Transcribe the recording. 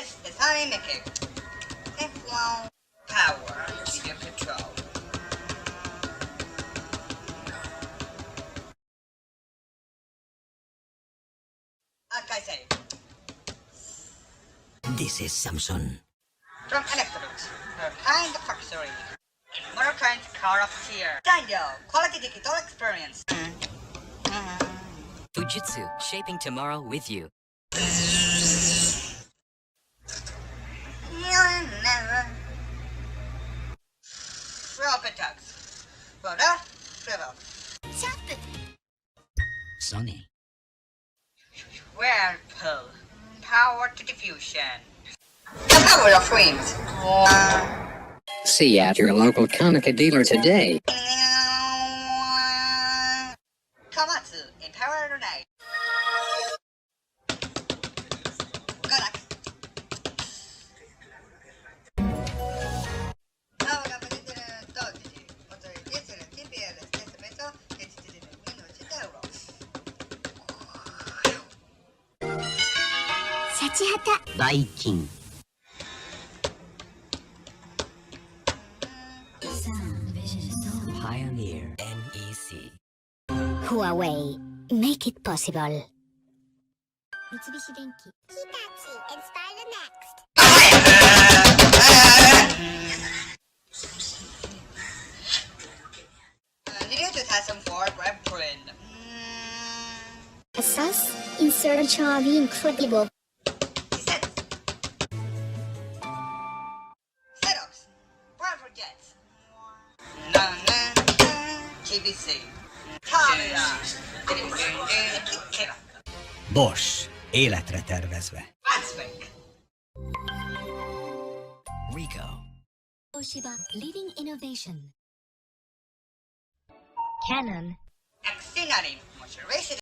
Yes, that's how I make it. F1 power, video control. Like I say, This is Samson. from Electrolux, her kind of factory. More kinds car of tier. Daniel, quality digital experience. Fujitsu, shaping tomorrow with you. Rocket tags. Brother, brother. Sunny. Whirlpool. Power to diffusion. The power of wings. See at your local Konica dealer today. Komatsu, Empower Night. Good luck. Ahora me dicen 12. Otro de 10 en el tiempo y el desplazamiento de 17 euros. Viking. Pioneer. NEC. Huawei. Make it possible. Mitsubishi Denki. Hitachi. Inspire the next. Video 2004 web print. Assess in search of the incredible. Setups. Powerful jets. GBC. Kamera. Bosch. Életre tervezve. Fastback. Rico. Toshiba. Leading innovation. Canon. Auxiliary. Motorized